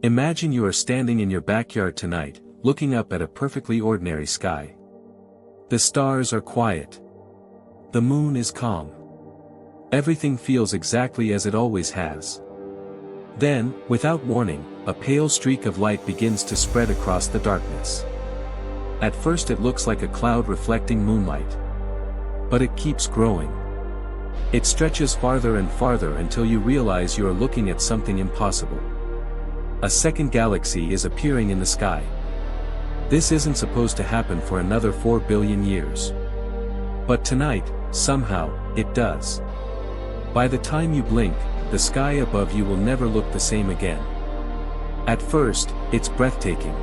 Imagine you are standing in your backyard tonight, looking up at a perfectly ordinary sky. The stars are quiet. The moon is calm. Everything feels exactly as it always has. Then, without warning, a pale streak of light begins to spread across the darkness. At first it looks like a cloud reflecting moonlight. But it keeps growing. It stretches farther and farther until you realize you are looking at something impossible. A second galaxy is appearing in the sky. This isn't supposed to happen for another 4 billion years. But tonight, somehow, it does. By the time you blink, the sky above you will never look the same again. At first, it's breathtaking.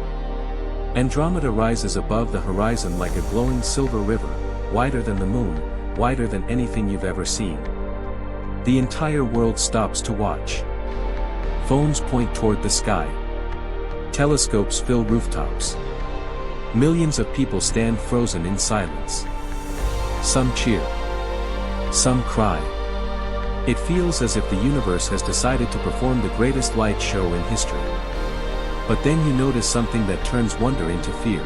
Andromeda rises above the horizon like a glowing silver river, wider than the moon, wider than anything you've ever seen. The entire world stops to watch. Phones point toward the sky. Telescopes fill rooftops. Millions of people stand frozen in silence. Some cheer. Some cry. It feels as if the universe has decided to perform the greatest light show in history. But then you notice something that turns wonder into fear.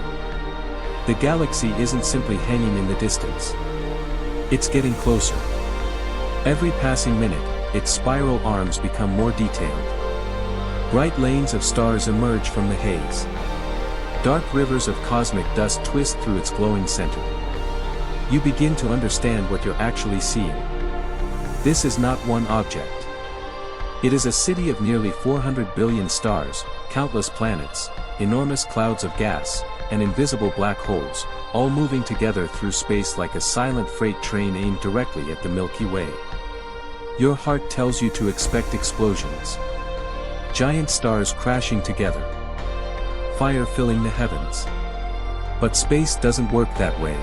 The galaxy isn't simply hanging in the distance. It's getting closer. Every passing minute, its spiral arms become more detailed. Bright lanes of stars emerge from the haze. Dark rivers of cosmic dust twist through its glowing center. You begin to understand what you're actually seeing. This is not one object. It is a city of nearly 400 billion stars, countless planets, enormous clouds of gas, and invisible black holes, all moving together through space like a silent freight train aimed directly at the Milky Way. Your heart tells you to expect explosions. Giant stars crashing together. Fire filling the heavens. But space doesn't work that way.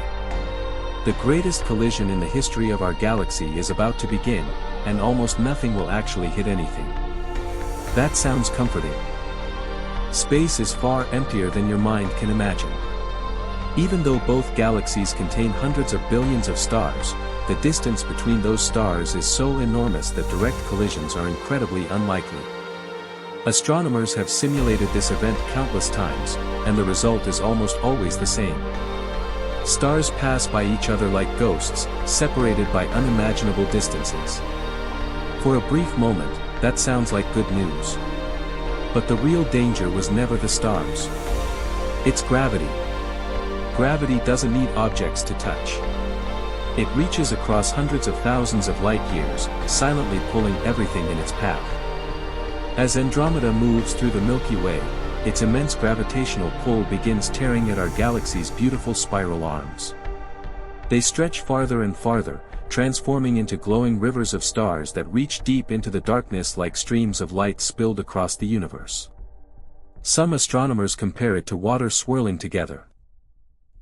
The greatest collision in the history of our galaxy is about to begin, and almost nothing will actually hit anything. That sounds comforting. Space is far emptier than your mind can imagine. Even though both galaxies contain hundreds of billions of stars, the distance between those stars is so enormous that direct collisions are incredibly unlikely. Astronomers have simulated this event countless times, and the result is almost always the same. Stars pass by each other like ghosts, separated by unimaginable distances. For a brief moment, that sounds like good news. But the real danger was never the stars. It's gravity. Gravity doesn't need objects to touch. It reaches across hundreds of thousands of light years, silently pulling everything in its path. As Andromeda moves through the Milky Way, its immense gravitational pull begins tearing at our galaxy's beautiful spiral arms. They stretch farther and farther, transforming into glowing rivers of stars that reach deep into the darkness like streams of light spilled across the universe. Some astronomers compare it to water swirling together.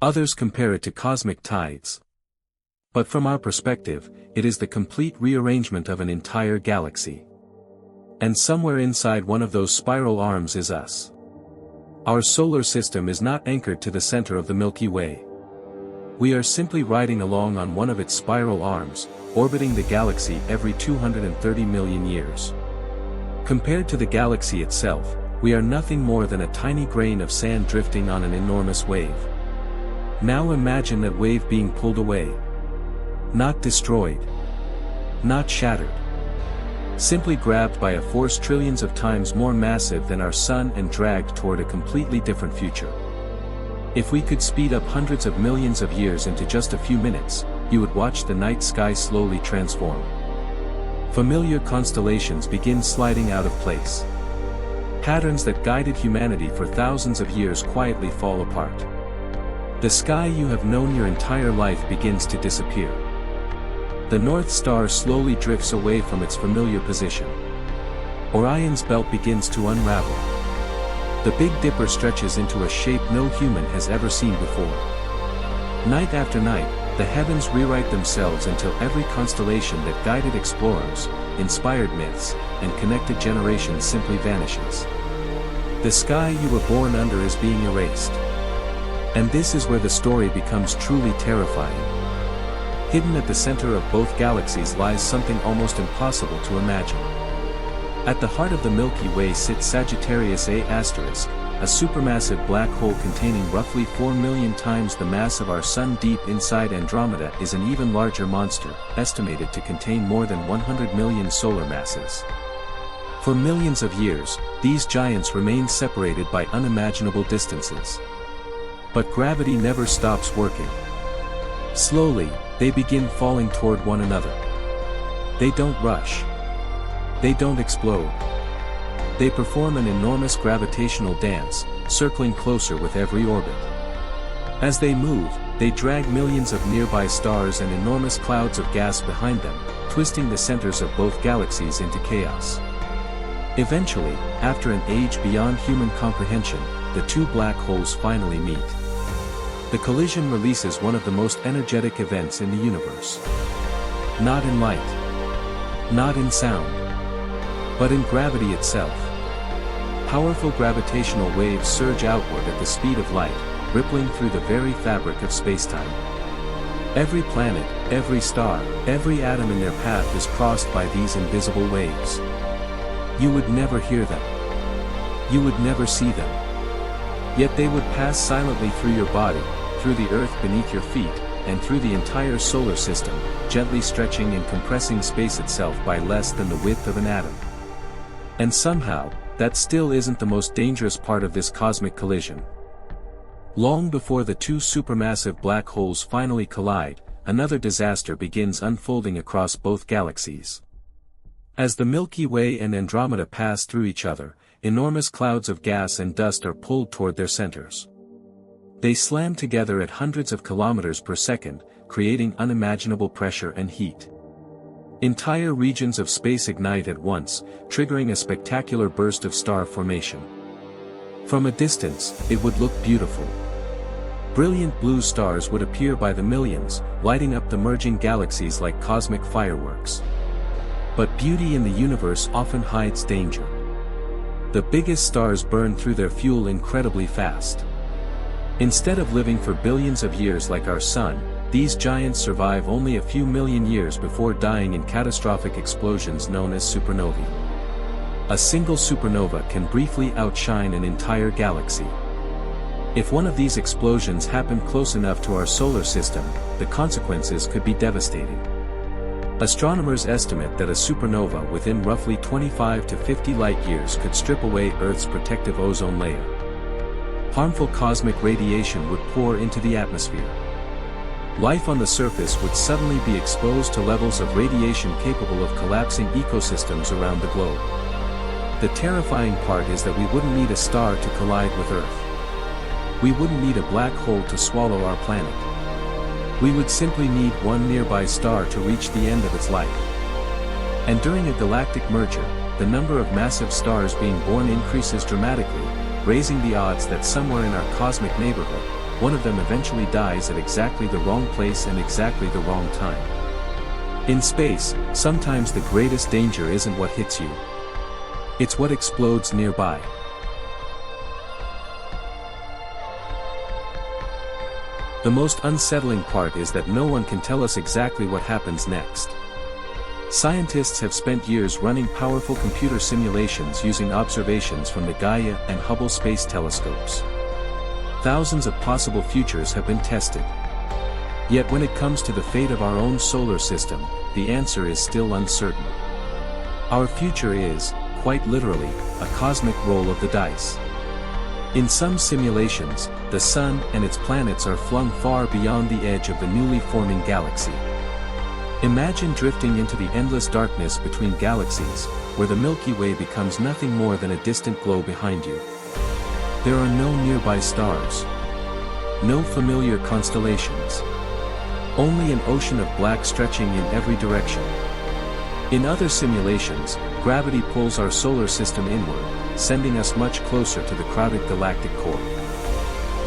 Others compare it to cosmic tides. But from our perspective, it is the complete rearrangement of an entire galaxy. And somewhere inside one of those spiral arms is us. Our solar system is not anchored to the center of the Milky Way. We are simply riding along on one of its spiral arms, orbiting the galaxy every 230 million years. Compared to the galaxy itself, we are nothing more than a tiny grain of sand drifting on an enormous wave. Now imagine that wave being pulled away. Not destroyed. Not shattered. Simply grabbed by a force trillions of times more massive than our sun and dragged toward a completely different future. If we could speed up hundreds of millions of years into just a few minutes, you would watch the night sky slowly transform. Familiar constellations begin sliding out of place. Patterns that guided humanity for thousands of years quietly fall apart. The sky you have known your entire life begins to disappear. The North Star slowly drifts away from its familiar position. Orion's belt begins to unravel. The Big Dipper stretches into a shape no human has ever seen before. Night after night, the heavens rewrite themselves until every constellation that guided explorers, inspired myths, and connected generations simply vanishes. The sky you were born under is being erased. And this is where the story becomes truly terrifying. Hidden at the center of both galaxies lies something almost impossible to imagine. At the heart of the Milky Way sits Sagittarius A*, a supermassive black hole containing roughly 4 million times the mass of our Sun. Deep inside Andromeda is an even larger monster, estimated to contain more than 100 million solar masses. For millions of years, these giants remain separated by unimaginable distances. But gravity never stops working. Slowly, they begin falling toward one another. They don't rush. They don't explode. They perform an enormous gravitational dance, circling closer with every orbit. As they move, they drag millions of nearby stars and enormous clouds of gas behind them, twisting the centers of both galaxies into chaos. Eventually, after an age beyond human comprehension, the two black holes finally meet. The collision releases one of the most energetic events in the universe. Not in light. Not in sound. But in gravity itself. Powerful gravitational waves surge outward at the speed of light, rippling through the very fabric of spacetime. Every planet, every star, every atom in their path is crossed by these invisible waves. You would never hear them. You would never see them. Yet they would pass silently through your body, through the earth beneath your feet, and through the entire solar system, gently stretching and compressing space itself by less than the width of an atom. And somehow, that still isn't the most dangerous part of this cosmic collision. Long before the two supermassive black holes finally collide, another disaster begins unfolding across both galaxies. As the Milky Way and Andromeda pass through each other, enormous clouds of gas and dust are pulled toward their centers. They slam together at hundreds of kilometers per second, creating unimaginable pressure and heat. Entire regions of space ignite at once, triggering a spectacular burst of star formation. From a distance, it would look beautiful. Brilliant blue stars would appear by the millions, lighting up the merging galaxies like cosmic fireworks. But beauty in the universe often hides danger. The biggest stars burn through their fuel incredibly fast. Instead of living for billions of years like our Sun, these giants survive only a few million years before dying in catastrophic explosions known as supernovae. A single supernova can briefly outshine an entire galaxy. If one of these explosions happened close enough to our solar system, the consequences could be devastating. Astronomers estimate that a supernova within roughly 25 to 50 light-years could strip away Earth's protective ozone layer. Harmful cosmic radiation would pour into the atmosphere. Life on the surface would suddenly be exposed to levels of radiation capable of collapsing ecosystems around the globe. The terrifying part is that we wouldn't need a star to collide with Earth. We wouldn't need a black hole to swallow our planet. We would simply need one nearby star to reach the end of its life. And during a galactic merger, the number of massive stars being born increases dramatically, raising the odds that somewhere in our cosmic neighborhood, one of them eventually dies at exactly the wrong place and exactly the wrong time. In space, sometimes the greatest danger isn't what hits you. It's what explodes nearby. The most unsettling part is that no one can tell us exactly what happens next. Scientists have spent years running powerful computer simulations using observations from the Gaia and Hubble space telescopes. Thousands of possible futures have been tested. Yet when it comes to the fate of our own solar system, the answer is still uncertain. Our future is, quite literally, a cosmic roll of the dice. In some simulations, the Sun and its planets are flung far beyond the edge of the newly forming galaxy. Imagine drifting into the endless darkness between galaxies, where the Milky Way becomes nothing more than a distant glow behind you. There are no nearby stars. No familiar constellations. Only an ocean of black stretching in every direction. In other simulations, gravity pulls our solar system inward, sending us much closer to the crowded galactic core.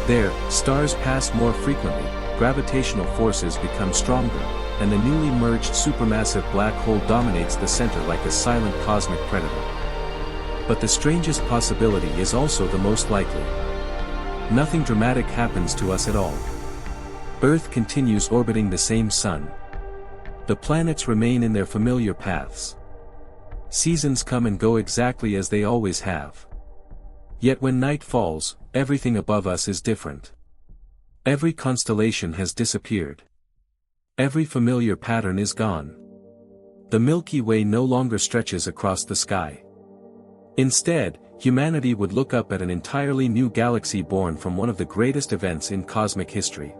There, stars pass more frequently, gravitational forces become stronger, and the newly merged supermassive black hole dominates the center like a silent cosmic predator. But the strangest possibility is also the most likely. Nothing dramatic happens to us at all. Earth continues orbiting the same Sun. The planets remain in their familiar paths. Seasons come and go exactly as they always have. Yet when night falls, everything above us is different. Every constellation has disappeared. Every familiar pattern is gone. The Milky Way no longer stretches across the sky. Instead, humanity would look up at an entirely new galaxy born from one of the greatest events in cosmic history.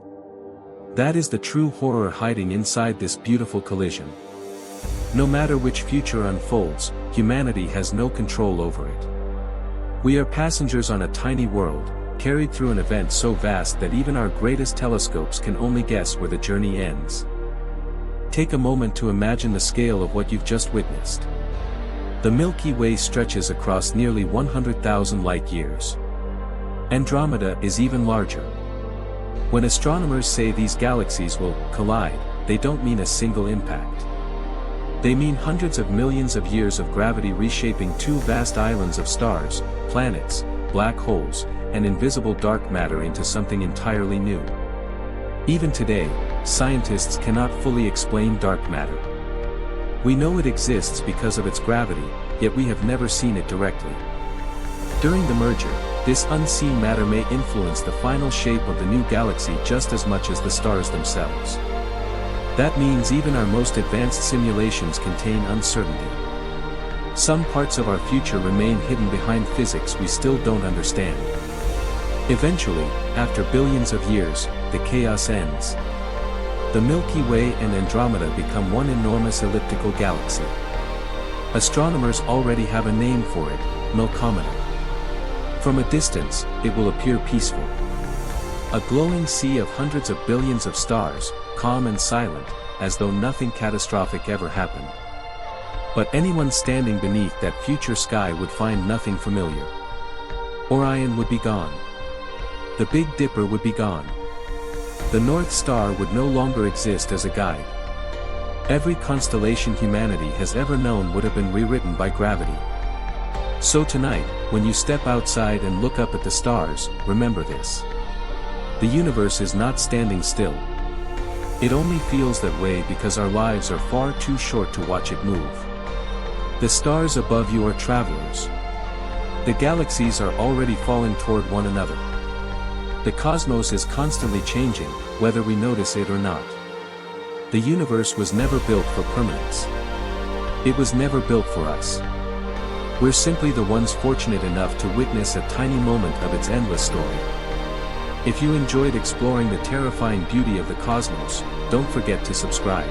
That is the true horror hiding inside this beautiful collision. No matter which future unfolds, humanity has no control over it. We are passengers on a tiny world, carried through an event so vast that even our greatest telescopes can only guess where the journey ends. Take a moment to imagine the scale of what you've just witnessed. The Milky Way stretches across nearly 100,000 light-years. Andromeda is even larger. When astronomers say these galaxies will collide, they don't mean a single impact. They mean hundreds of millions of years of gravity reshaping two vast islands of stars, planets, black holes, and invisible dark matter into something entirely new. Even today, scientists cannot fully explain dark matter. We know it exists because of its gravity, yet we have never seen it directly. During the merger, this unseen matter may influence the final shape of the new galaxy just as much as the stars themselves. That means even our most advanced simulations contain uncertainty. Some parts of our future remain hidden behind physics we still don't understand. Eventually, after billions of years, the chaos ends. The Milky Way and Andromeda become one enormous elliptical galaxy. Astronomers already have a name for it, Milkomeda. From a distance, it will appear peaceful. A glowing sea of hundreds of billions of stars, calm and silent, as though nothing catastrophic ever happened. But anyone standing beneath that future sky would find nothing familiar. Orion would be gone. The Big Dipper would be gone. The North Star would no longer exist as a guide. Every constellation humanity has ever known would have been rewritten by gravity. So tonight, when you step outside and look up at the stars, remember this. The universe is not standing still. It only feels that way because our lives are far too short to watch it move. The stars above you are travelers. The galaxies are already falling toward one another. The cosmos is constantly changing, whether we notice it or not. The universe was never built for permanence. It was never built for us. We're simply the ones fortunate enough to witness a tiny moment of its endless story. If you enjoyed exploring the terrifying beauty of the cosmos, don't forget to subscribe.